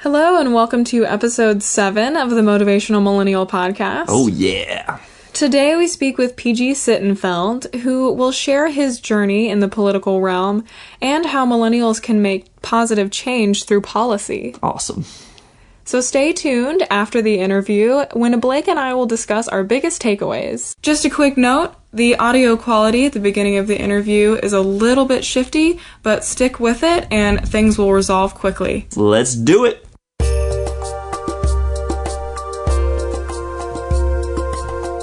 Hello and welcome to episode 7 of the Motivational Millennial Podcast. Oh yeah! Today we speak with PG Sittenfeld, who will share his journey in the political realm and how millennials can make positive change through policy. Awesome. So stay tuned after the interview when Blake and I will discuss our biggest takeaways. Just a quick note, the audio quality at the beginning of the interview is a little bit shifty, but stick with it and things will resolve quickly. Let's do it!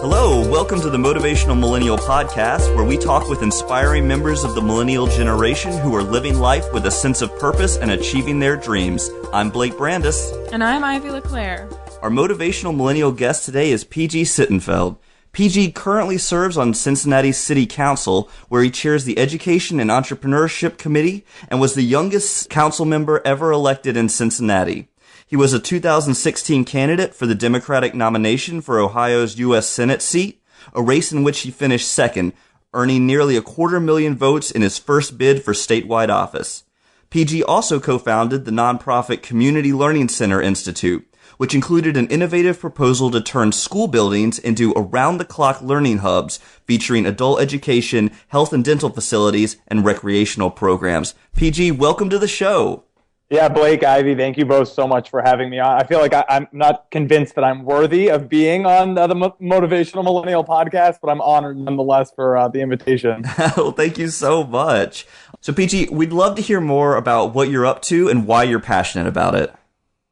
Hello, welcome to the Motivational Millennial Podcast, where we talk with inspiring members of the millennial generation who are living life with a sense of purpose and achieving their dreams. I'm Blake Brandis. And I'm Ivy LeClaire. Our motivational millennial guest today is PG Sittenfeld. PG currently serves on Cincinnati City Council, where he chairs the Education and Entrepreneurship Committee and was the youngest council member ever elected in Cincinnati. He was a 2016 candidate for the Democratic nomination for Ohio's U.S. Senate seat, a race in which he finished second, earning nearly 250,000 votes in his first bid for statewide office. PG also co-founded the nonprofit Community Learning Center Institute, which included an innovative proposal to turn school buildings into around-the-clock learning hubs featuring adult education, health and dental facilities, and recreational programs. PG, welcome to the show. Yeah, Blake, Ivy, thank you both so much for having me on. I feel like I'm not convinced that I'm worthy of being on the Motivational Millennial Podcast, but I'm honored nonetheless for the invitation. Well, thank you so much. So, PG, we'd love to hear more about what you're up to and why you're passionate about it.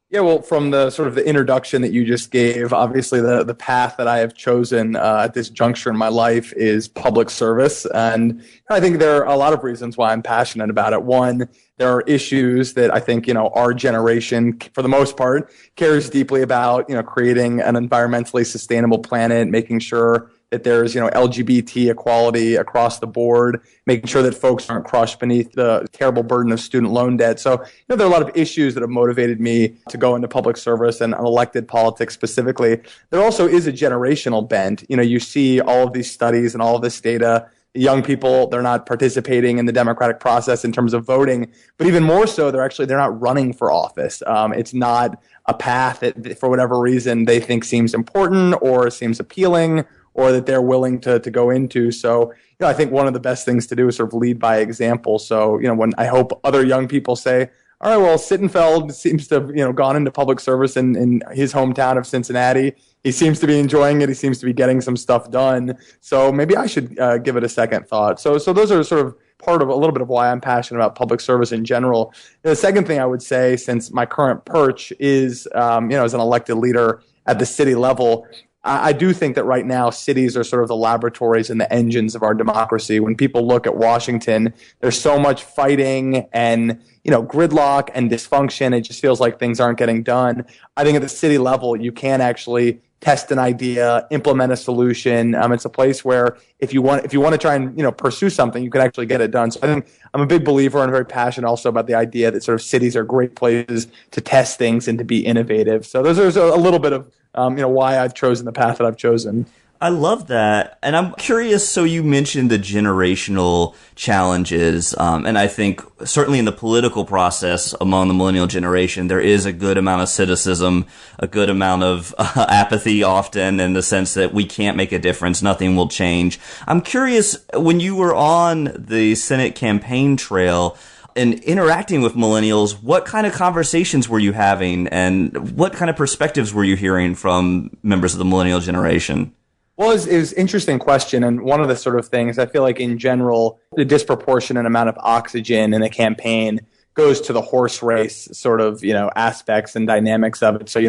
Yeah, well, from the sort of the introduction that you just gave, obviously the path that I have chosen at this juncture in my life is public service. And I think there are a lot of reasons why I'm passionate about it. One, there are issues that I think, our generation, for the most part, cares deeply about, creating an environmentally sustainable planet, making sure that there's, LGBT equality across the board, making sure that folks aren't crushed beneath the terrible burden of student loan debt. So, there are a lot of issues that have motivated me to go into public service and elected politics specifically. There also is a generational bent. You see all of these studies and all of this data. Young people, they're not participating in the democratic process in terms of voting, but even more so, they're not running for office. It's not a path that, for whatever reason, they think seems important or seems appealing, or that they're willing to go into. So, I think one of the best things to do is sort of lead by example. So, when I hope other young people say, all right, well, Sittenfeld seems to have, gone into public service in his hometown of Cincinnati. He seems to be enjoying it. He seems to be getting some stuff done. So maybe I should give it a second thought. So those are sort of part of a little bit of why I'm passionate about public service in general. The second thing I would say, since my current perch is, as an elected leader at the city level, I do think that right now cities are sort of the laboratories and the engines of our democracy. When people look at Washington, there's so much fighting and, gridlock and dysfunction. It just feels like things aren't getting done. I think at the city level, you can actually test an idea, implement a solution. It's a place where if you want to try and, pursue something, you can actually get it done. So I think I'm a big believer and very passionate also about the idea that sort of cities are great places to test things and to be innovative. So those are a little bit of, why I've chosen the path that I've chosen. I love that. And I'm curious, so you mentioned the generational challenges, and I think certainly in the political process among the millennial generation, there is a good amount of cynicism, a good amount of apathy often, in the sense that we can't make a difference, nothing will change. I'm curious, when you were on the Senate campaign trail and interacting with millennials, what kind of conversations were you having, and what kind of perspectives were you hearing from members of the millennial generation? Well, it was an interesting question, and one of the sort of things, I feel like in general, the disproportionate amount of oxygen in a campaign goes to the horse race sort of, aspects and dynamics of it. So,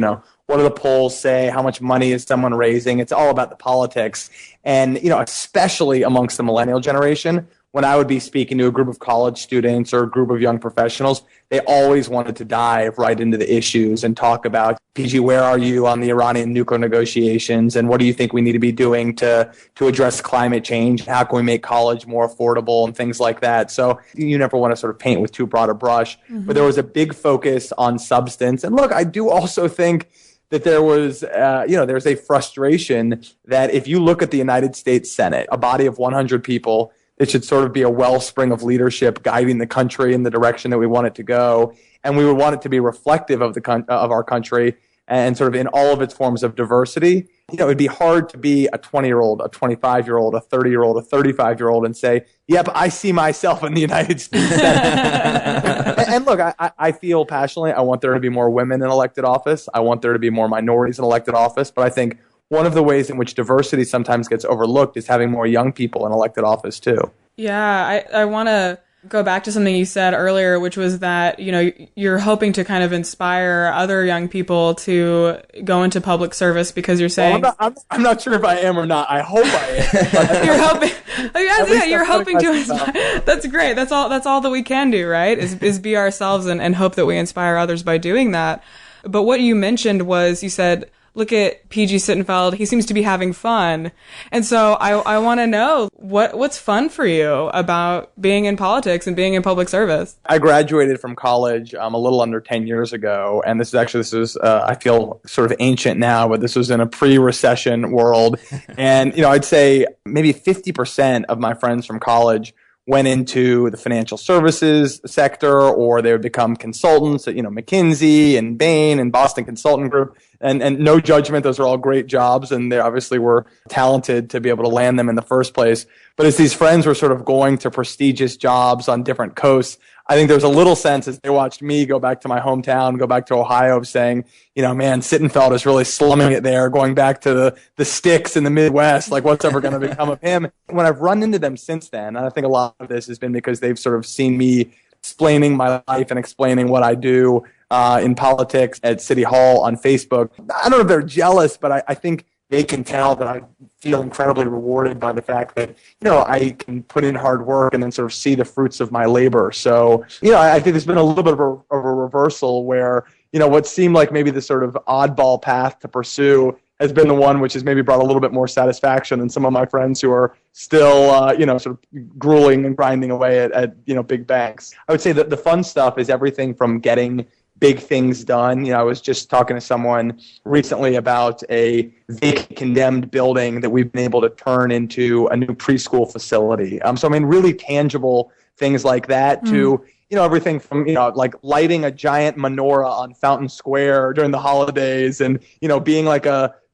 what do the polls say? How much money is someone raising? It's all about the politics. And, especially amongst the millennial generation, when I would be speaking to a group of college students or a group of young professionals, they always wanted to dive right into the issues and talk about, PG, where are you on the Iranian nuclear negotiations? And what do you think we need to be doing to address climate change? How can we make college more affordable and things like that? So you never want to sort of paint with too broad a brush. Mm-hmm. But there was a big focus on substance. And look, I do also think that there was, there's a frustration that if you look at the United States Senate, a body of 100 people, it should sort of be a wellspring of leadership guiding the country in the direction that we want it to go. and we would want it to be reflective of of our country and sort of in all of its forms of diversity. It'd be hard to be a 20-year-old, a 25-year-old, a 30-year-old, a 35-year-old and say, yep, I see myself in the United States Senate. And look, I feel passionately, I want there to be more women in elected office. I want there to be more minorities in elected office. But I think one of the ways in which diversity sometimes gets overlooked is having more young people in elected office too. Yeah, I want to go back to something you said earlier, which was that, you're hoping to kind of inspire other young people to go into public service because you're saying... Well, I'm not sure if I am or not. I hope I am. You're hoping... Yeah, you're hoping to inspire. That's great. That's all that we can do, right? Is be ourselves and hope that we inspire others by doing that. But what you mentioned was, you said, look at PG Sittenfeld. He seems to be having fun. And so I want to know what's fun for you about being in politics and being in public service. I graduated from college a little under 10 years ago. And this is I feel sort of ancient now, but this was in a pre-recession world. And, I'd say maybe 50% of my friends from college went into the financial services sector, or they would become consultants at, McKinsey and Bain and Boston Consulting Group. And no judgment, those are all great jobs, and they obviously were talented to be able to land them in the first place. But as these friends were sort of going to prestigious jobs on different coasts, I think there was a little sense as they watched me go back to my hometown, go back to Ohio, of saying, man, Sittenfeld is really slumming it there, going back to the sticks in the Midwest, like what's ever going to become of him? When I've run into them since then, and I think a lot of this has been because they've sort of seen me explaining my life and explaining what I do in politics at City Hall on Facebook. I don't know if they're jealous, but I think they can tell that I feel incredibly rewarded by the fact that, I can put in hard work and then sort of see the fruits of my labor. So, I think there's been a little bit of a reversal where, what seemed like maybe the sort of oddball path to pursue has been the one which has maybe brought a little bit more satisfaction than some of my friends who are still, sort of grueling and grinding away at big banks. I would say that the fun stuff is everything from getting big things done. I was just talking to someone recently about a vacant condemned building that we've been able to turn into a new preschool facility. So really tangible things like that to, everything from, like lighting a giant menorah on Fountain Square during the holidays and, being like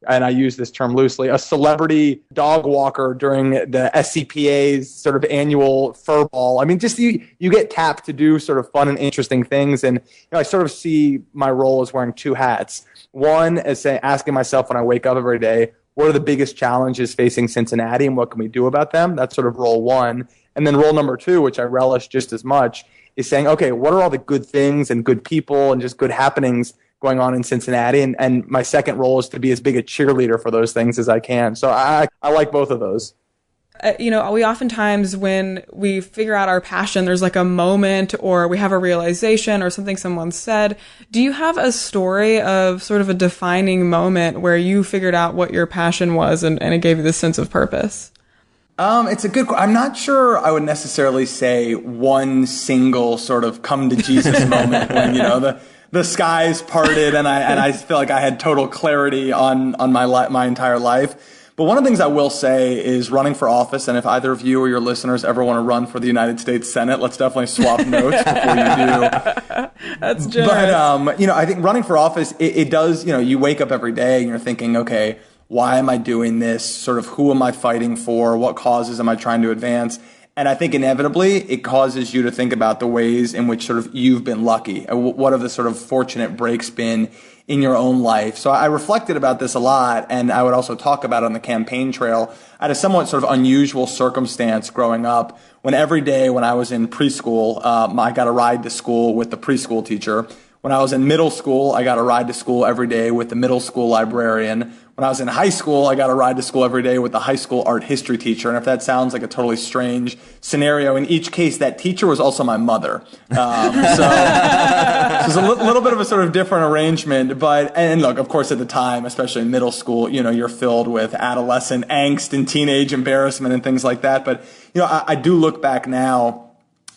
and I use this term loosely, a celebrity dog walker during the SCPA's sort of annual fur ball. Just you get tapped to do sort of fun and interesting things. And I sort of see my role as wearing two hats. One is asking myself when I wake up every day, what are the biggest challenges facing Cincinnati and what can we do about them? That's sort of role one. And then role number two, which I relish just as much, is saying, okay, what are all the good things and good people and just good happenings going on in Cincinnati, and my second role is to be as big a cheerleader for those things as I can. So I like both of those. We oftentimes, when we figure out our passion, there's like a moment or we have a realization or something someone said. Do you have a story of sort of a defining moment where you figured out what your passion was and it gave you this sense of purpose? It's a good. I'm not sure I would necessarily say one single sort of come to Jesus moment when the skies parted and I feel like I had total clarity on my entire life. But one of the things I will say is running for office, and if either of you or your listeners ever want to run for the United States Senate, let's definitely swap notes before you do. That's generous. But, I think running for office, it does, you wake up every day and you're thinking, okay, why am I doing this? Sort of who am I fighting for? What causes am I trying to advance? And I think inevitably it causes you to think about the ways in which sort of you've been lucky. What have the sort of fortunate breaks been in your own life? So I reflected about this a lot, and I would also talk about it on the campaign trail. I had a somewhat sort of unusual circumstance growing up when every day when I was in preschool, I got a ride to school with the preschool teacher. When I was in middle school, I got a ride to school every day with the middle school librarian. When I was in high school, I got a ride to school every day with the high school art history teacher. And if that sounds like a totally strange scenario, in each case, that teacher was also my mother. So it's a little bit of a sort of different arrangement. And look, of course, at the time, especially in middle school, you're filled with adolescent angst and teenage embarrassment and things like that. But, I do look back now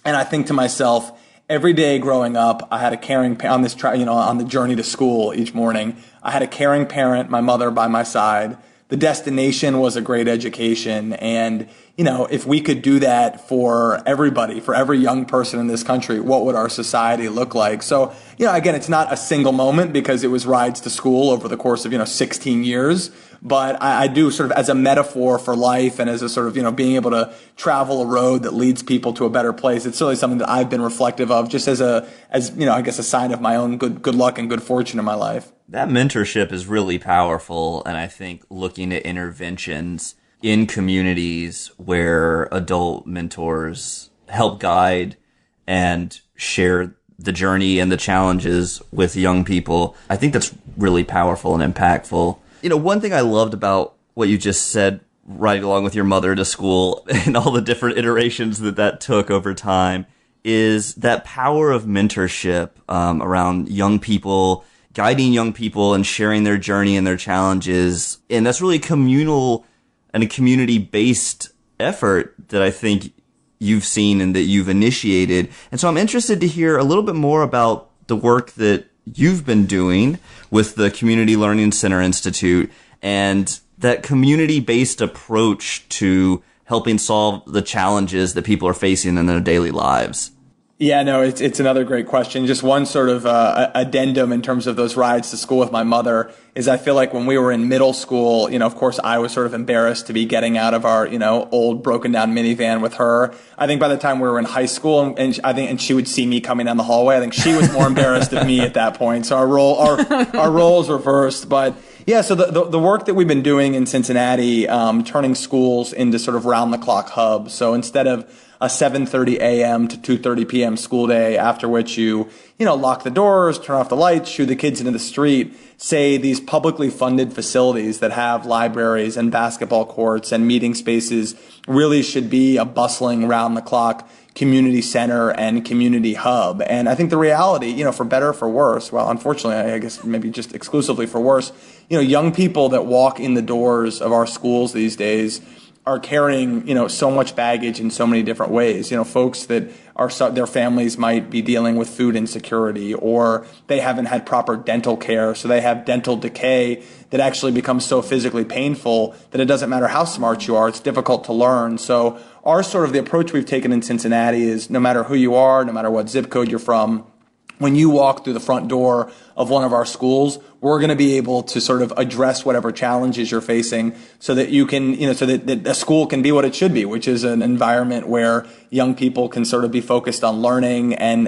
and I think to myself, every day growing up, I had a caring on this on the journey to school each morning. I had a caring parent, my mother, by my side the destination was a great education. And, if we could do that for everybody, for every young person in this country, what would our society look like? So, again, it's not a single moment because it was rides to school over the course of, 16 years. But I do sort of as a metaphor for life and as a sort of, being able to travel a road that leads people to a better place. It's really something that I've been reflective of just as I guess a sign of my own good luck and good fortune in my life. That mentorship is really powerful. And I think looking at interventions in communities where adult mentors help guide and share the journey and the challenges with young people, I think that's really powerful and impactful. One thing I loved about what you just said, riding along with your mother to school and all the different iterations that took over time, is that power of mentorship around young people, guiding young people and sharing their journey and their challenges. And that's really communal and a community-based effort that I think you've seen and that you've initiated. And so I'm interested to hear a little bit more about the work that you've been doing with the Community Learning Center Institute and that community-based approach to helping solve the challenges that people are facing in their daily lives. Yeah, no, it's another great question. Just one sort of addendum in terms of those rides to school with my mother is I feel like when we were in middle school, of course I was sort of embarrassed to be getting out of our, old broken down minivan with her. I think by the time we were in high school and she would see me coming down the hallway, I think she was more embarrassed of me at that point. So our roles reversed. But yeah, so the work that we've been doing in Cincinnati, turning schools into sort of round the clock hubs. So instead of a 7:30 a.m. to 2:30 p.m. school day, after which you lock the doors, turn off the lights, shoo the kids into the street, say these publicly funded facilities that have libraries and basketball courts and meeting spaces really should be a bustling round-the-clock community center and community hub. And I think the reality, for better or for worse, well, unfortunately, I guess maybe just exclusively for worse, young people that walk in the doors of our schools these days are carrying, so much baggage in so many different ways. Folks that their families might be dealing with food insecurity, or they haven't had proper dental care, so they have dental decay that actually becomes so physically painful that it doesn't matter how smart you are, it's difficult to learn. So the approach we've taken in Cincinnati is no matter who you are, no matter what zip code you're from, when you walk through the front door of one of our schools, we're going to be able to sort of address whatever challenges you're facing so that you can, so that a school can be what it should be, which is an environment where young people can sort of be focused on learning and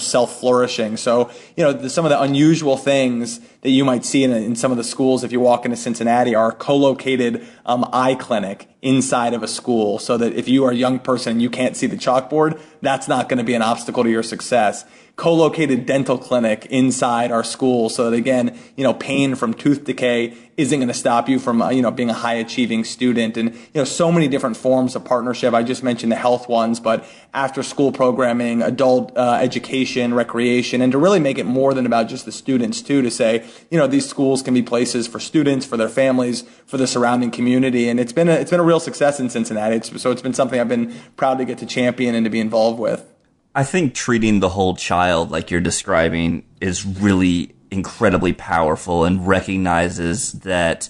self-flourishing. So, some of the unusual things that you might see in some of the schools if you walk into Cincinnati are co-located eye clinic inside of a school, so that if you are a young person and you can't see the chalkboard, that's not going to be an obstacle to your success. Co-located dental clinic inside our school, so that again, pain from tooth decay isn't going to stop you from, being a high achieving student. And, so many different forms of partnership. I just mentioned the health ones, but after school programming, adult education, recreation, and to really make it more than about just the students too, to say, these schools can be places for students, for their families, for the surrounding community. And it's been a real success in Cincinnati. So it's been something I've been proud to get to champion and to be involved with. I think treating the whole child like you're describing is really incredibly powerful and recognizes that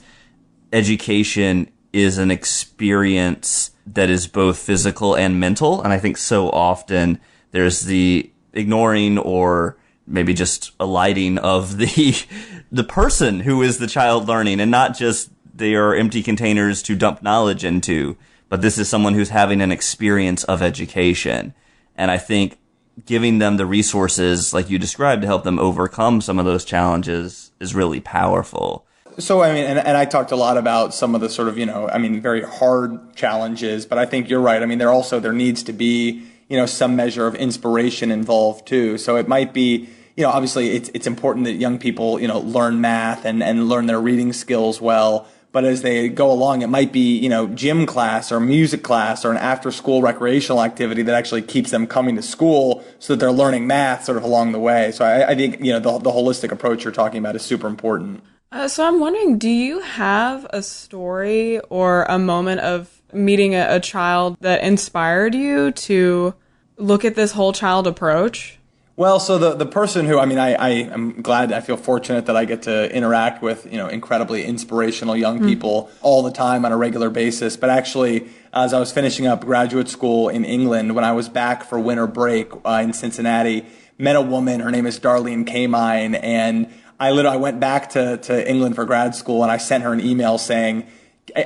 education is an experience that is both physical and mental. And I think so often there's the ignoring or maybe just alighting of the person who is the child learning, and not just they are empty containers to dump knowledge into, but this is someone who's having an experience of education. And I think giving them the resources like you described to help them overcome some of those challenges is really powerful. So, and I talked a lot about some of the sort of, very hard challenges, but I think you're right. There needs to be, some measure of inspiration involved too. So it might be, obviously it's important that young people, learn math and learn their reading skills well. But as they go along, it might be, gym class or music class or an after-school recreational activity that actually keeps them coming to school so that they're learning math sort of along the way. So I think, the holistic approach you're talking about is super important. So I'm wondering, do you have a story or a moment of meeting a child that inspired you to look at this whole child approach? Well, so the person who, I am glad, I feel fortunate that I get to interact with, incredibly inspirational young people all the time on a regular basis. But actually, as I was finishing up graduate school in England, when I was back for winter break in Cincinnati, met a woman, her name is Darlene Kamine, and I went back to England for grad school, and I sent her an email saying,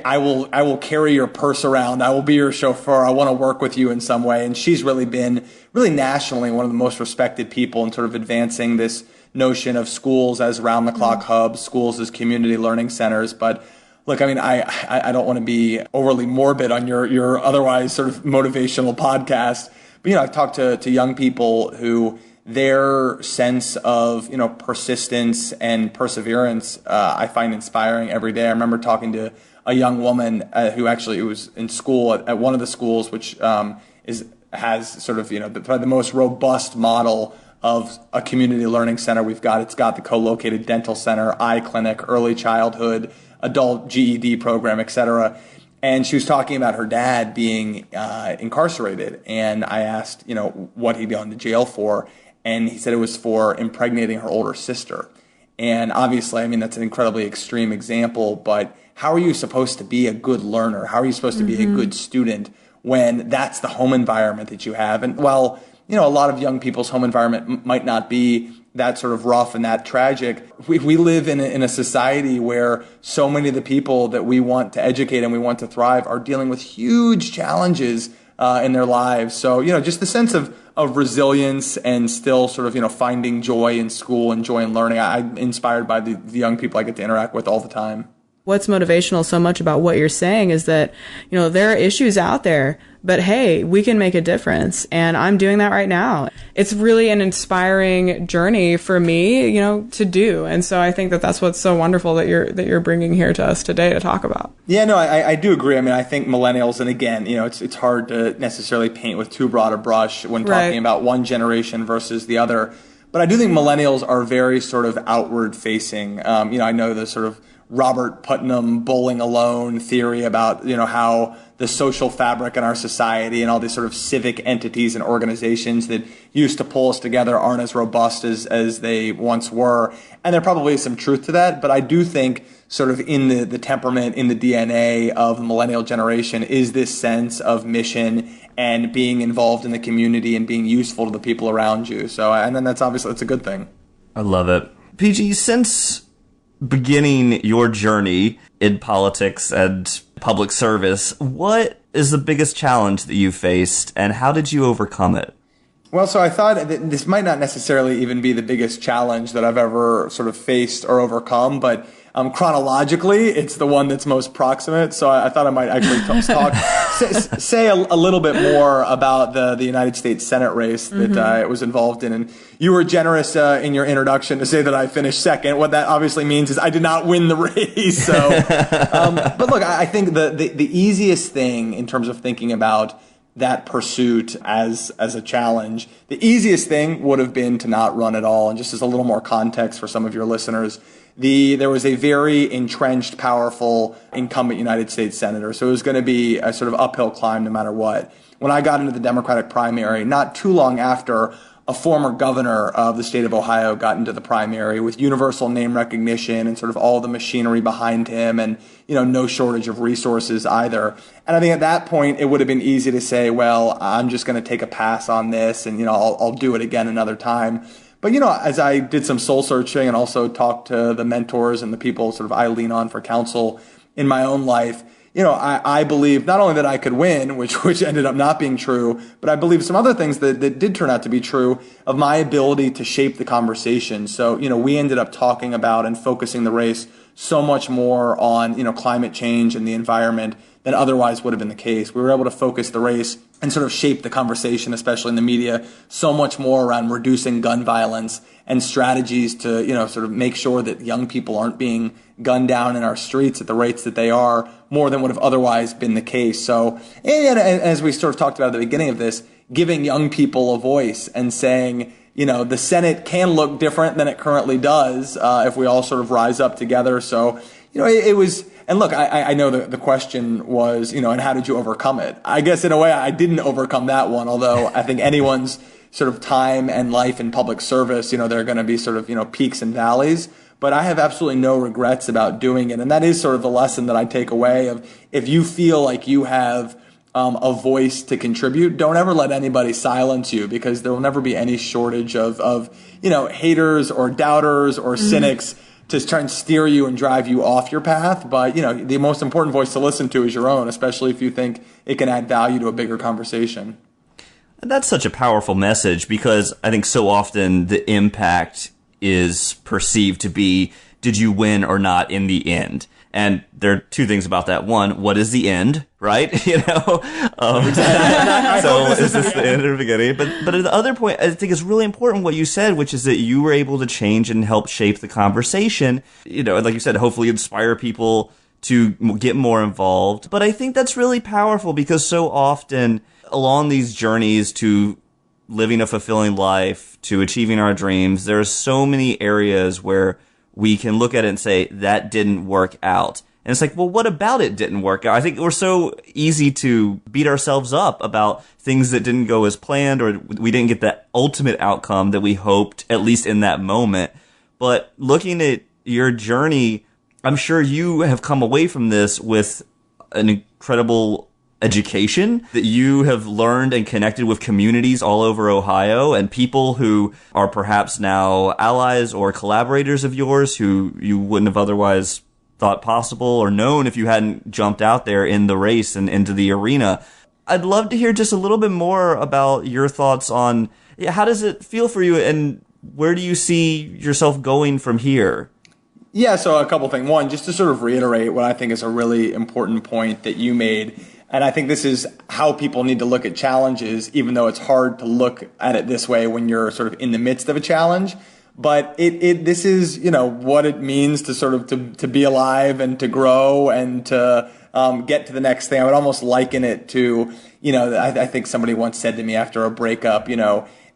I will carry your purse around. I will be your chauffeur. I want to work with you in some way. And she's really been nationally one of the most respected people in sort of advancing this notion of schools as round the clock hubs, schools as community learning centers. But look, I don't want to be overly morbid on your otherwise sort of motivational podcast. But, I've talked to young people who their sense of, persistence and perseverance, I find inspiring every day. I remember talking to a young woman who actually was in school at one of the schools, which has sort of the most robust model of a community learning center we've got. It's got the co-located dental center, eye clinic, early childhood, adult GED program, etc. And she was talking about her dad being incarcerated, and I asked what he'd gone to jail for, and he said it was for impregnating her older sister. And obviously, that's an incredibly extreme example, but how are you supposed to be a good learner? How are you supposed to be a good student when that's the home environment that you have? And while, a lot of young people's home environment might not be that sort of rough and that tragic, we live in a society where so many of the people that we want to educate and we want to thrive are dealing with huge challenges in their lives. So, just the sense of resilience and still sort of, finding joy in school and joy in learning. I'm inspired by the young people I get to interact with all the time. What's motivational so much about what you're saying is that, there are issues out there, but hey, we can make a difference. And I'm doing that right now. It's really an inspiring journey for me, to do. And so I think that that's what's so wonderful that you're bringing here to us today to talk about. Yeah, no, I do agree. I think millennials, and again, it's hard to necessarily paint with too broad a brush when talking about one generation versus the other. But I do think millennials are very sort of outward facing. I know the sort of Robert Putnam bowling alone theory about, how the social fabric in our society and all these sort of civic entities and organizations that used to pull us together aren't as robust as they once were. And there probably is some truth to that. But I do think sort of in the temperament, in the DNA of the millennial generation is this sense of mission and being involved in the community and being useful to the people around you. So, and then that's a good thing. I love it. PG, since beginning your journey in politics and public service, what is the biggest challenge that you faced and how did you overcome it? Well, so I thought that this might not necessarily even be the biggest challenge that I've ever sort of faced or overcome, but chronologically, it's the one that's most proximate. So I thought I might actually say a little bit more about the United States Senate race that I was involved in. And you were generous in your introduction to say that I finished second. What that obviously means is I did not win the race. So, but look, I think the easiest thing in terms of thinking about that pursuit as a challenge, the easiest thing would have been to not run at all. And just as a little more context for some of your listeners, there was a very entrenched, powerful incumbent United States senator. So it was going to be a sort of uphill climb no matter what. When I got into the Democratic primary, not too long after, a former governor of the state of Ohio got into the primary with universal name recognition and sort of all the machinery behind him and, no shortage of resources either. And I think at that point, it would have been easy to say, well, I'm just going to take a pass on this and, I'll do it again another time. But, as I did some soul searching and also talked to the mentors and the people sort of I lean on for counsel in my own life, I believe not only that I could win, which ended up not being true, but I believe some other things that did turn out to be true of my ability to shape the conversation. So, we ended up talking about and focusing the race so much more on, climate change and the environment than otherwise would have been the case. We were able to focus the race and sort of shape the conversation, especially in the media, so much more around reducing gun violence and strategies to, sort of make sure that young people aren't being gunned down in our streets at the rates that they are, more than would have otherwise been the case. So, and as we sort of talked about at the beginning of this, giving young people a voice and saying, the Senate can look different than it currently does if we all sort of rise up together. So, it was, and look, I know the question was, and how did you overcome it? I guess in a way I didn't overcome that one, although I think anyone's sort of time and life in public service, there are going to be sort of, peaks and valleys. But I have absolutely no regrets about doing it. And that is sort of the lesson that I take away of, if you feel like you have a voice to contribute, don't ever let anybody silence you, because there will never be any shortage of haters or doubters or cynics to try and steer you and drive you off your path. But, the most important voice to listen to is your own, especially if you think it can add value to a bigger conversation. And that's such a powerful message, because I think so often the impact is perceived to be, did you win or not in the end? And there are two things about that. One, what is the end, right? So is this the end or the beginning? But the other point, I think is really important what you said, which is that you were able to change and help shape the conversation. Like you said, hopefully inspire people to get more involved. But I think that's really powerful, because so often along these journeys to living a fulfilling life, to achieving our dreams, there are so many areas where we can look at it and say, that didn't work out. And it's like, well, what about it didn't work out? I think we're so easy to beat ourselves up about things that didn't go as planned, or we didn't get the ultimate outcome that we hoped, at least in that moment. But looking at your journey, I'm sure you have come away from this with an incredible education, that you have learned and connected with communities all over Ohio, and people who are perhaps now allies or collaborators of yours who you wouldn't have otherwise thought possible or known if you hadn't jumped out there in the race and into the arena. I'd love to hear just a little bit more about your thoughts on how does it feel for you, and where do you see yourself going from here? Yeah, so a couple things. One, just to sort of reiterate what I think is a really important point that you made. And I think this is how people need to look at challenges, even though it's hard to look at it this way when you're sort of in the midst of a challenge. But this is, what it means to sort of to be alive and to grow and to get to the next thing. I would almost liken it to, I think somebody once said to me after a breakup,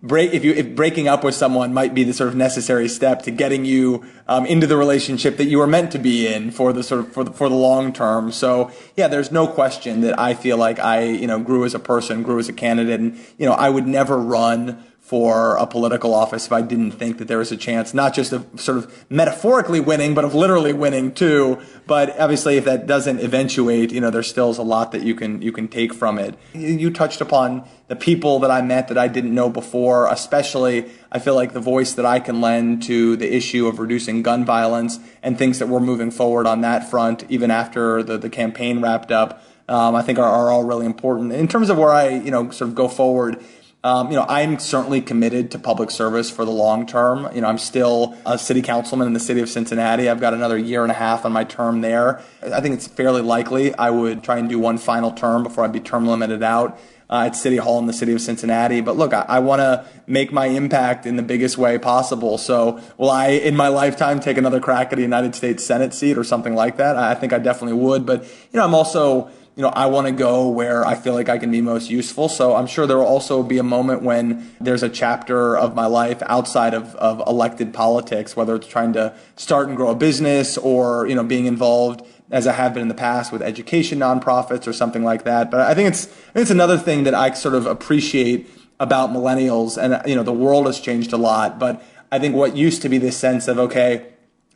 if breaking up with someone might be the sort of necessary step to getting you into the relationship that you were meant to be in for the sort of for the long term. So yeah, there's no question that I feel like I grew as a person, grew as a candidate, and I would never run for a political office if I didn't think that there was a chance, not just of sort of metaphorically winning, but of literally winning too. But obviously, if that doesn't eventuate, there still is a lot that you can take from it. You touched upon the people that I met that I didn't know before, especially I feel like the voice that I can lend to the issue of reducing gun violence and things that we're moving forward on that front, even after the campaign wrapped up, I think are all really important. In terms of where I, sort of go forward, I'm certainly committed to public service for the long term. I'm still a city councilman in the city of Cincinnati. I've got another year and a half on my term there. I think it's fairly likely I would try and do one final term before I'd be term limited out at City Hall in the city of Cincinnati. But look, I want to make my impact in the biggest way possible. So will I, in my lifetime, take another crack at a United States Senate seat or something like that? I think I definitely would. But, I'm also I want to go where I feel like I can be most useful. So I'm sure there will also be a moment when there's a chapter of my life outside of elected politics, whether it's trying to start and grow a business or, being involved, as I have been in the past, with education nonprofits or something like that. But I think it's another thing that I sort of appreciate about millennials. And, the world has changed a lot. But I think what used to be this sense of, okay,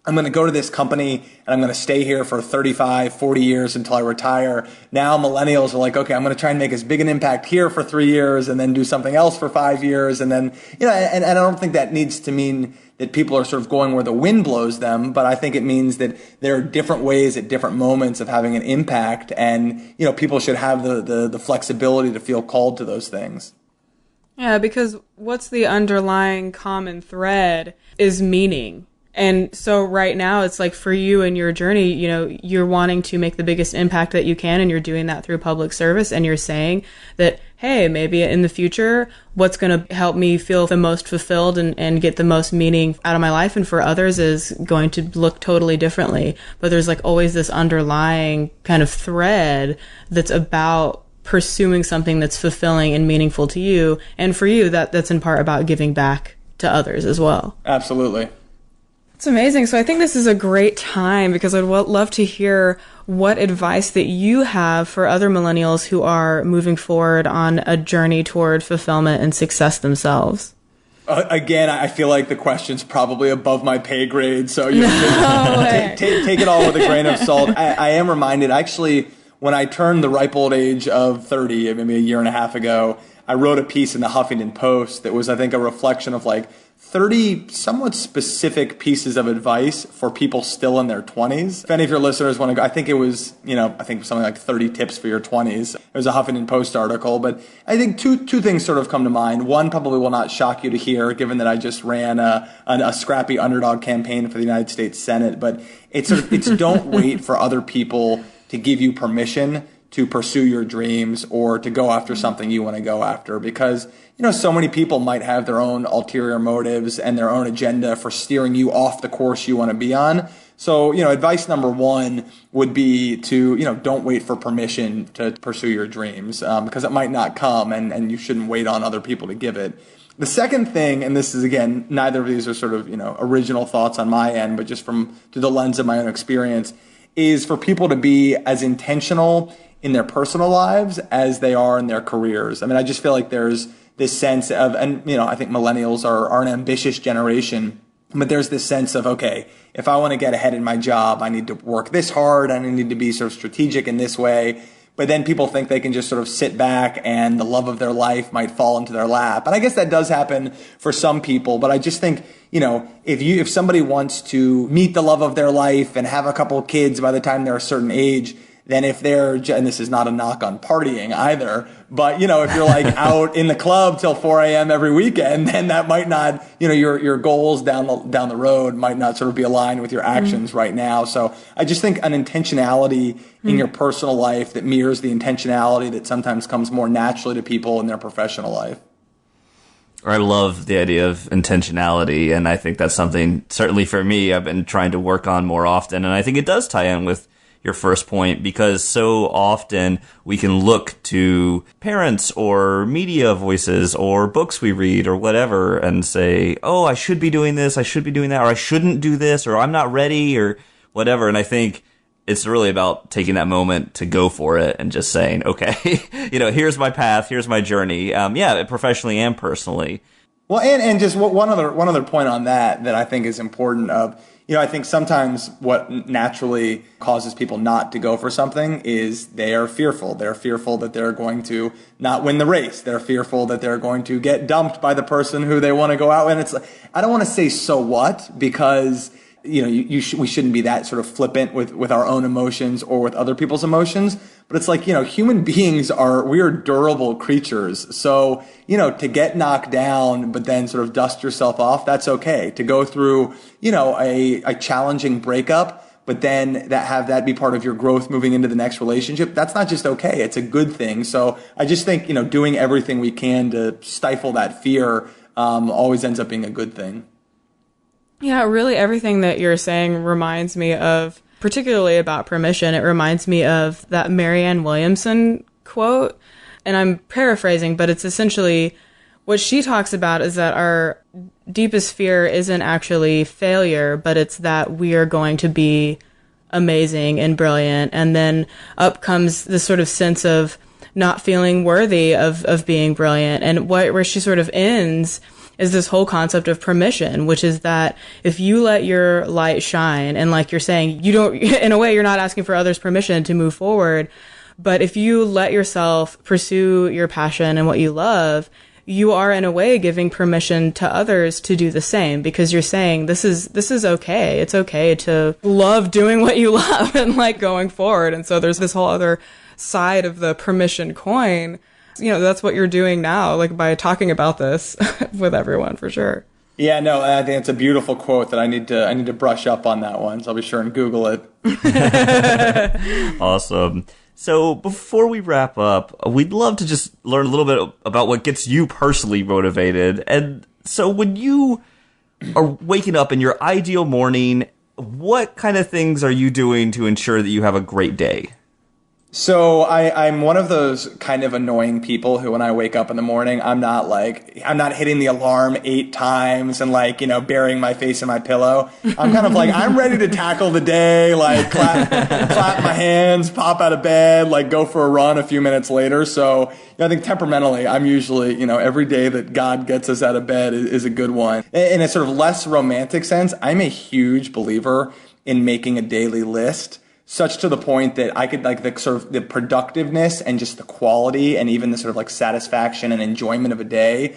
I'm going to go to this company and I'm going to stay here for 35, 40 years until I retire. Now millennials are like, okay, I'm going to try and make as big an impact here for 3 years and then do something else for 5 years. And then, and I don't think that needs to mean that people are sort of going where the wind blows them, but I think it means that there are different ways at different moments of having an impact, and, people should have the flexibility to feel called to those things. Yeah, because what's the underlying common thread is meaning. And so right now it's like for you and your journey, you're wanting to make the biggest impact that you can, and you're doing that through public service. And you're saying that, hey, maybe in the future, what's going to help me feel the most fulfilled and get the most meaning out of my life and for others is going to look totally differently. But there's like always this underlying kind of thread that's about pursuing something that's fulfilling and meaningful to you. And for you, that's in part about giving back to others as well. Absolutely. It's amazing. So I think this is a great time because I'd love to hear what advice that you have for other millennials who are moving forward on a journey toward fulfillment and success themselves. Again, I feel like the question's probably above my pay grade, so take it all with a grain of salt. I am reminded, actually, when I turned the ripe old age of 30, maybe a year and a half ago, I wrote a piece in the Huffington Post that was, I think, a reflection of like 30 somewhat specific pieces of advice for people still in their 20s. If any of your listeners want to go, I think it was, I think something like 30 tips for your 20s. It was a Huffington Post article, but I think two things sort of come to mind. One probably will not shock you to hear, given that I just ran a scrappy underdog campaign for the United States Senate, but it's don't wait for other people to give you permission to pursue your dreams or to go after something you want to go after, because so many people might have their own ulterior motives and their own agenda for steering you off the course you want to be on. So, advice number one would be to, don't wait for permission to pursue your dreams, because it might not come, and you shouldn't wait on other people to give it. The second thing, and this is, again, neither of these are sort of, original thoughts on my end, but just through the lens of my own experience, is for people to be as intentional in their personal lives as they are in their careers. I mean, I just feel like there's this sense of, and I think millennials are an ambitious generation, but there's this sense of, okay, if I want to get ahead in my job, I need to work this hard, and I need to be sort of strategic in this way. But then people think they can just sort of sit back and the love of their life might fall into their lap. And I guess that does happen for some people, but I just think, if somebody wants to meet the love of their life and have a couple of kids by the time they're a certain age, then if they're, and this is not a knock on partying either, but, if you're like out in the club till 4 a.m. every weekend, then that might not, your goals down the road might not sort of be aligned with your actions right now. So I just think an intentionality in your personal life that mirrors the intentionality that sometimes comes more naturally to people in their professional life. I love the idea of intentionality, and I think that's something, certainly for me, I've been trying to work on more often, and I think it does tie in with your first point, because so often we can look to parents or media voices or books we read or whatever and say, oh, I should be doing this, I should be doing that, or I shouldn't do this, or I'm not ready, or whatever. And I think it's really about taking that moment to go for it and just saying, okay, here's my path, here's my journey. Professionally and personally. Well, and just one other point on that I think is important of, I think sometimes what naturally causes people not to go for something is they are fearful. They're fearful that they're going to not win the race. They're fearful that they're going to get dumped by the person who they want to go out with. And it's like, I don't want to say so what, because we shouldn't be that sort of flippant with our own emotions or with other people's emotions. But it's like, human beings we are durable creatures. So, to get knocked down, but then sort of dust yourself off, that's okay. To go through, a challenging breakup, but then have that be part of your growth moving into the next relationship, that's not just okay. It's a good thing. So I just think, doing everything we can to stifle that fear always ends up being a good thing. Yeah, really everything that you're saying reminds me of, particularly about permission, it reminds me of that Marianne Williamson quote. And I'm paraphrasing, but it's essentially what she talks about is that our deepest fear isn't actually failure, but it's that we are going to be amazing and brilliant. And then up comes this sort of sense of not feeling worthy of being brilliant. And where she sort of ends is this whole concept of permission, which is that if you let your light shine, and like you're saying, in a way, you're not asking for others' permission to move forward, but if you let yourself pursue your passion and what you love, you are in a way giving permission to others to do the same, because you're saying this is okay. It's okay to love doing what you love and like going forward. And so there's this whole other side of the permission coin. That's what you're doing now, like by talking about this with everyone, for sure. Yeah, no, I think it's a beautiful quote that I need to brush up on that one. So I'll be sure and Google it. Awesome. So before we wrap up, we'd love to just learn a little bit about what gets you personally motivated. And so when you are waking up in your ideal morning, what kind of things are you doing to ensure that you have a great day? So I'm one of those kind of annoying people who, when I wake up in the morning, I'm not hitting the alarm 8 times and burying my face in my pillow. I'm kind of I'm ready to tackle the day, clap my hands, pop out of bed, go for a run a few minutes later. So I think temperamentally, I'm usually, every day that God gets us out of bed is a good one. In a sort of less romantic sense, I'm a huge believer in making a daily list, such to the point that I could the productiveness and just the quality and even the sort of satisfaction and enjoyment of a day,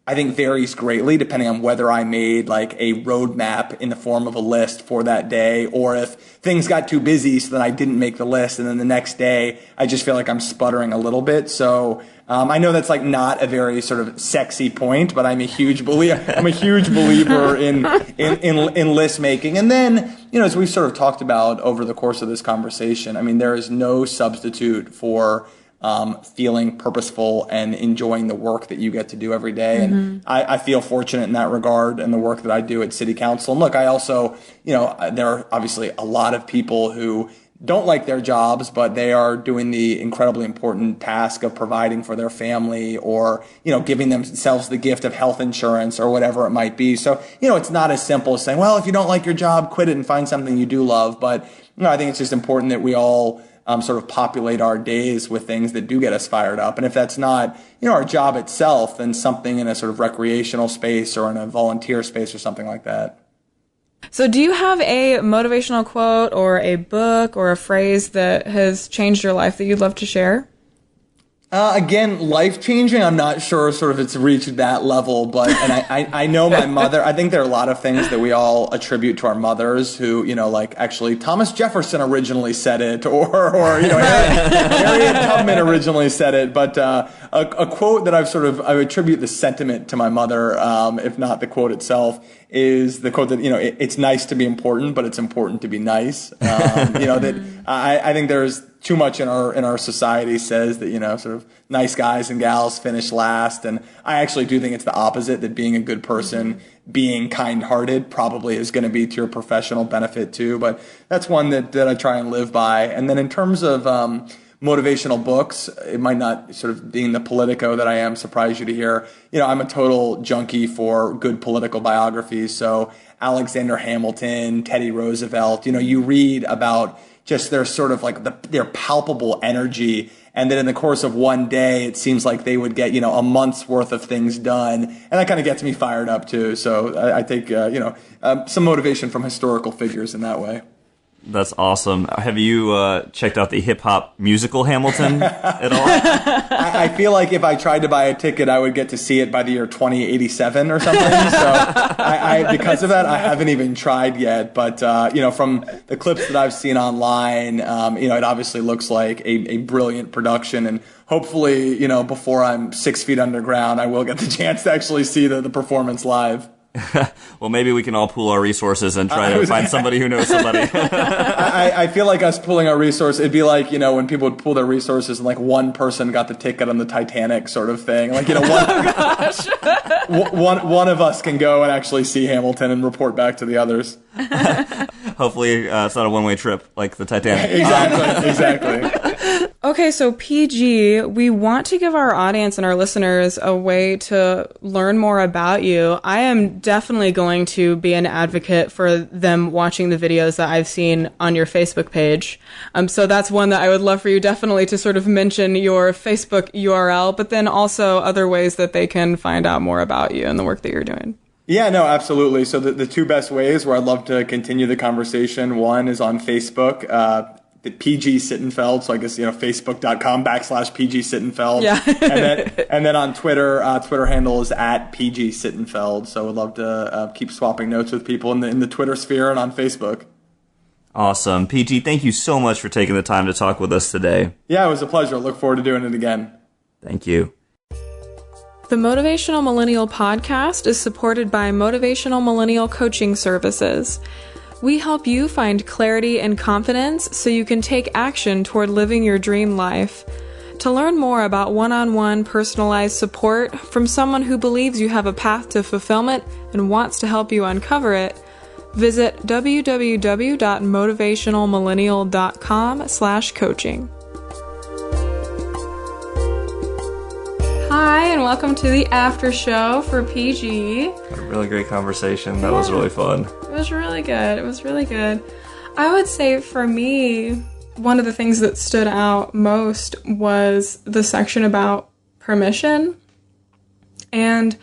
I think varies greatly depending on whether I made a roadmap in the form of a list for that day, or if things got too busy so that I didn't make the list, and then the next day I just feel like I'm sputtering a little bit. So I know that's not a very sort of sexy point, but I'm a huge believer in list making. And then, as we've sort of talked about over the course of this conversation, I mean, there is no substitute for feeling purposeful and enjoying the work that you get to do every day. And I feel fortunate in that regard and the work that I do at City Council. And look, I also, there are obviously a lot of people who don't like their jobs, but they are doing the incredibly important task of providing for their family, or, giving themselves the gift of health insurance or whatever it might be. So, it's not as simple as saying, well, if you don't like your job, quit it and find something you do love. But, I think it's just important that we all sort of populate our days with things that do get us fired up. And if that's not, our job itself, then something in a sort of recreational space or in a volunteer space or something like that. So do you have a motivational quote or a book or a phrase that has changed your life that you'd love to share? Again, life-changing, I'm not sure sort of it's reached that level, but, and I know my mother, I think there are a lot of things that we all attribute to our mothers who, actually Thomas Jefferson originally said it, or Harriet Tubman originally said it, but a quote that I attribute the sentiment to my mother, if not the quote itself, is the quote that, it's nice to be important, but it's important to be nice. That I think there's too much in our society says that, sort of nice guys and gals finish last. And I actually do think it's the opposite, that being a good person, being kind-hearted probably is going to be to your professional benefit too. But that's one that I try and live by. And then in terms of motivational books, it might not, sort of being the Politico that I am, surprise you to hear, I'm a total junkie for good political biographies. So Alexander Hamilton, Teddy Roosevelt, you read about just their sort of their palpable energy. And then in the course of one day, it seems like they would get, a month's worth of things done. And that kind of gets me fired up too. So I take, some motivation from historical figures in that way. That's awesome. Have you checked out the hip-hop musical Hamilton at all? I feel like if I tried to buy a ticket, I would get to see it by the year 2087 or something. So because of that, I haven't even tried yet. But, from the clips that I've seen online, it obviously looks like a brilliant production. And hopefully, before I'm 6 feet underground, I will get the chance to actually see the performance live. Well, maybe we can all pool our resources and try to find somebody who knows somebody. I feel like us pooling our resources, it'd be like, when people would pool their resources and one person got the ticket on the Titanic sort of thing. One of us can go and actually see Hamilton and report back to the others. Hopefully it's not a one-way trip like the Titanic. Exactly. Okay, so PG, we want to give our audience and our listeners a way to learn more about you. I am definitely going to be an advocate for them watching the videos that I've seen on your Facebook page. So that's one that I would love for you definitely to sort of mention your Facebook URL, but then also other ways that they can find out more about you and the work that you're doing. Yeah, no, absolutely. So the two best ways where I'd love to continue the conversation, one is on Facebook, the PG Sittenfeld. So I guess, facebook.com/PG Sittenfeld. Yeah. and then on Twitter, Twitter handle is @PG Sittenfeld. So I'd love to keep swapping notes with people in the Twitter sphere and on Facebook. Awesome. PG, thank you so much for taking the time to talk with us today. Yeah, it was a pleasure. Look forward to doing it again. Thank you. The Motivational Millennial podcast is supported by Motivational Millennial Coaching Services. We help you find clarity and confidence so you can take action toward living your dream life. To learn more about one-on-one personalized support from someone who believes you have a path to fulfillment and wants to help you uncover it, visit www.motivationalmillennial.com/coaching. Hi, and welcome to the after show for PG. A really great conversation. That was really fun. It was really good. I would say for me, one of the things that stood out most was the section about permission. And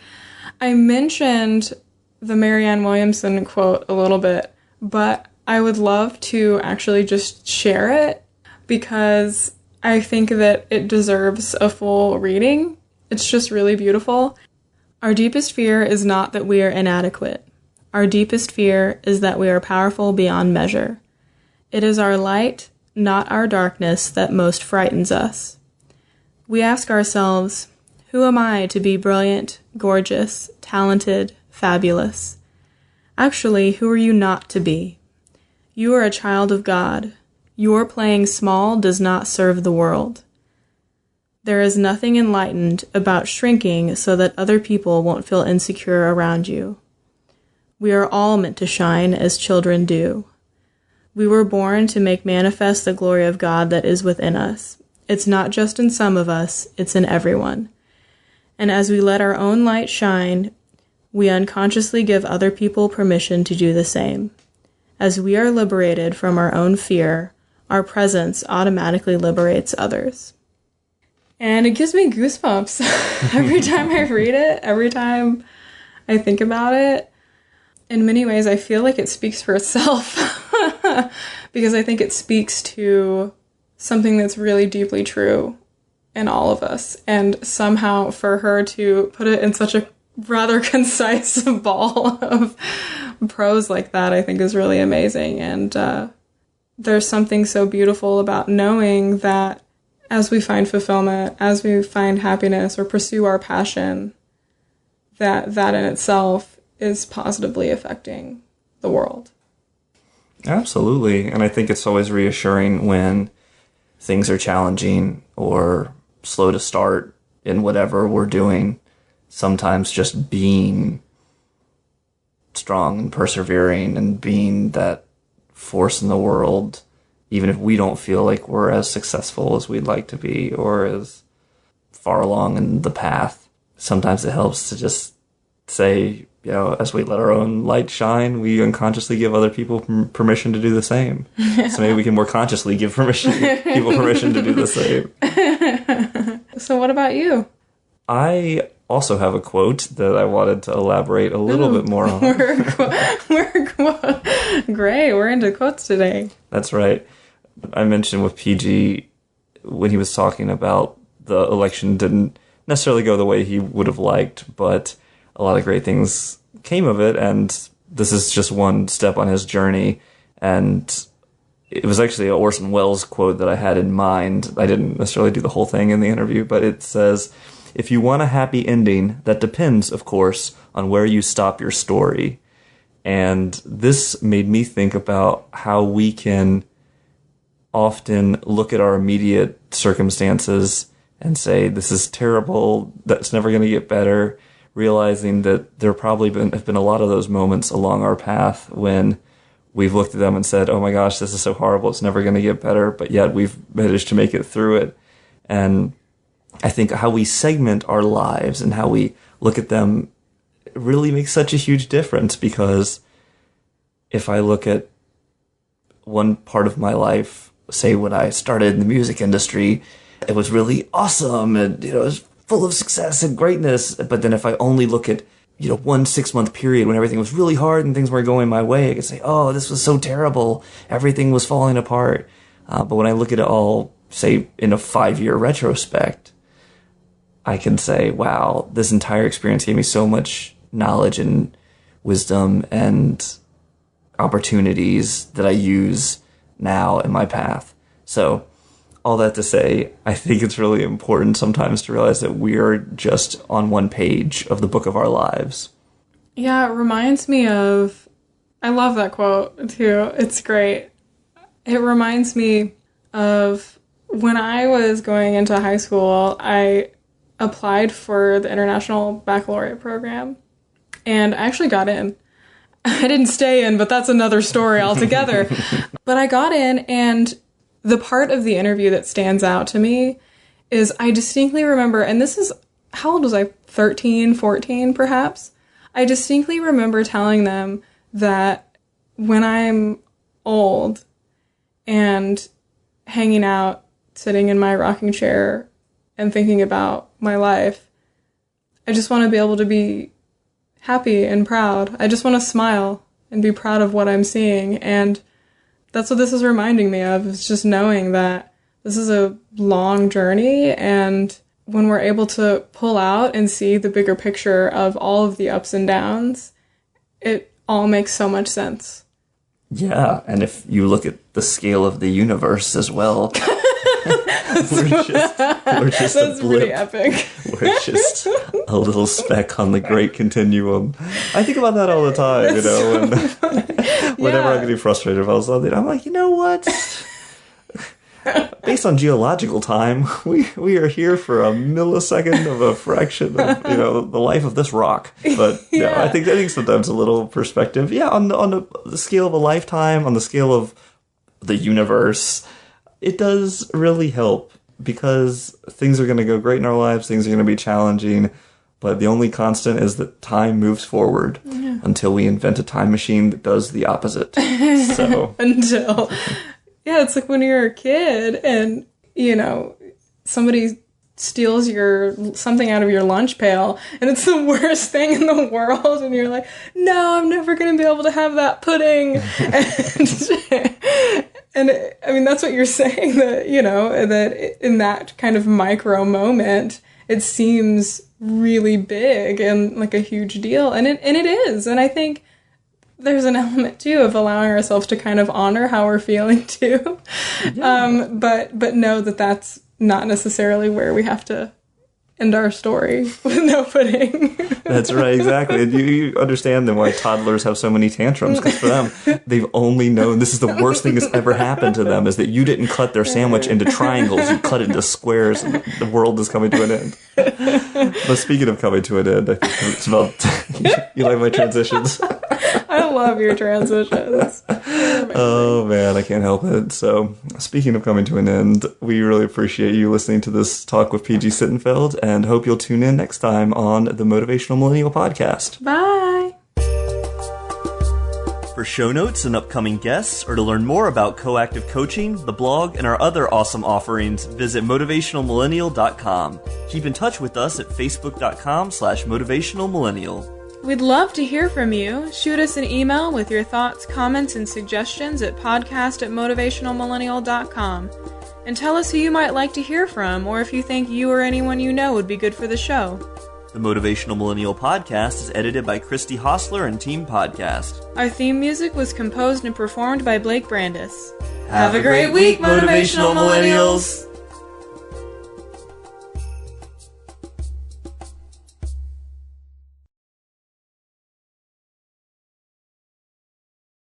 I mentioned the Marianne Williamson quote a little bit, but I would love to actually just share it because I think that it deserves a full reading. It's just really beautiful. Our deepest fear is not that we are inadequate. Our deepest fear is that we are powerful beyond measure. It is our light, not our darkness, that most frightens us. We ask ourselves, who am I to be brilliant, gorgeous, talented, fabulous? Actually, who are you not to be? You are a child of God. Your playing small does not serve the world. There is nothing enlightened about shrinking so that other people won't feel insecure around you. We are all meant to shine as children do. We were born to make manifest the glory of God that is within us. It's not just in some of us, it's in everyone. And as we let our own light shine, we unconsciously give other people permission to do the same. As we are liberated from our own fear, our presence automatically liberates others. And it gives me goosebumps every time I read it, every time I think about it. In many ways, I feel like it speaks for itself because I think it speaks to something that's really deeply true in all of us. And somehow for her to put it in such a rather concise ball of prose like that, I think is really amazing. And there's something so beautiful about knowing that as we find fulfillment, as we find happiness or pursue our passion, that in itself is positively affecting the world. Absolutely. And I think it's always reassuring when things are challenging or slow to start in whatever we're doing. Sometimes just being strong and persevering and being that force in the world, even if we don't feel like we're as successful as we'd like to be or as far along in the path. Sometimes it helps to just say, as we let our own light shine, we unconsciously give other people permission to do the same. So maybe we can more consciously give people permission to do the same. So what about you? I also have a quote that I wanted to elaborate a little bit more on. Great, we're into quotes today. That's right. I mentioned with PG when he was talking about the election didn't necessarily go the way he would have liked, but a lot of great things came of it, and this is just one step on his journey. And it was actually an Orson Welles quote that I had in mind. I didn't necessarily do the whole thing in the interview, but it says, "If you want a happy ending, that depends, of course, on where you stop your story." And this made me think about how we can often look at our immediate circumstances and say, this is terrible, that's never going to get better, realizing that there probably have been a lot of those moments along our path when we've looked at them and said, oh my gosh, this is so horrible, it's never going to get better, but yet we've managed to make it through it. And I think how we segment our lives and how we look at them really makes such a huge difference, because if I look at one part of my life, say when I started in the music industry, it was really awesome and it was full of success and greatness. But then if I only look at 1 6-month period when everything was really hard and things weren't going my way, I could say, oh, this was so terrible, everything was falling apart. But when I look at it all, say in a 5-year retrospect, I can say, wow, this entire experience gave me so much knowledge and wisdom and opportunities that I use now in my path. So all that to say, I think it's really important sometimes to realize that we're just on one page of the book of our lives. Yeah, it reminds me of, I love that quote too. It's great. It reminds me of when I was going into high school, I applied for the International Baccalaureate program, and I actually got in. I didn't stay in, but that's another story altogether. But I got in, and the part of the interview that stands out to me is I distinctly remember, and this is how old was I? 13, 14, perhaps? I distinctly remember telling them that when I'm old and hanging out, sitting in my rocking chair and thinking about my life, I just want to be able to be happy and proud. I just want to smile and be proud of what I'm seeing. And that's what this is reminding me of, is just knowing that this is a long journey, and when we're able to pull out and see the bigger picture of all of the ups and downs, it all makes so much sense. Yeah, and if you look at the scale of the universe as well, we're just That's a blip. pretty epic. We're just a little speck on the great continuum. I think about that all the time, you know, whenever I'm getting frustrated about something, I'm like, you know what? Based on geological time, we are here for a millisecond of a fraction of, you know, the life of this rock. But no, I think sometimes a little perspective, on the scale of a lifetime, on the scale of the universe, it does really help, because things are going to go great in our lives, things are going to be challenging, but the only constant is that time moves forward until we invent a time machine that does the opposite. So Yeah, it's like when you're a kid and, you know, somebody steals something out of your lunch pail and it's the worst thing in the world, and you're like, no, I'm never going to be able to have that pudding. And I mean, that's what you're saying, that, you know, that in that kind of micro moment, it seems really big and like a huge deal. And it is. And I think there's an element too of allowing ourselves to kind of honor how we're feeling too. Yeah. But know that that's not necessarily where we have to end our story with no pudding. That's right, exactly. And you understand then why toddlers have so many tantrums, because for them, they've only known this is the worst thing that's ever happened to them, is that you didn't cut their sandwich into triangles, you cut it into squares, and the world is coming to an end. But speaking of coming to an end, I think it's about... You like my transitions? I love your transitions. Oh man, I can't help it. So, speaking of coming to an end, we really appreciate you listening to this talk with PG Sittenfeld, and hope you'll tune in next time on the Motivational Millennial Podcast. Bye! For show notes and upcoming guests, or to learn more about Coactive Coaching, the blog, and our other awesome offerings, visit motivationalmillennial.com. Keep in touch with us at facebook.com/motivationalmillennial. We'd love to hear from you. Shoot us an email with your thoughts, comments, and suggestions at podcast@motivationalmillennial.com. And tell us who you might like to hear from, or if you think you or anyone you know would be good for the show. The Motivational Millennial Podcast is edited by Christy Hostler and Team Podcast. Our theme music was composed and performed by Blake Brandis. Have a great week, Motivational Millennials!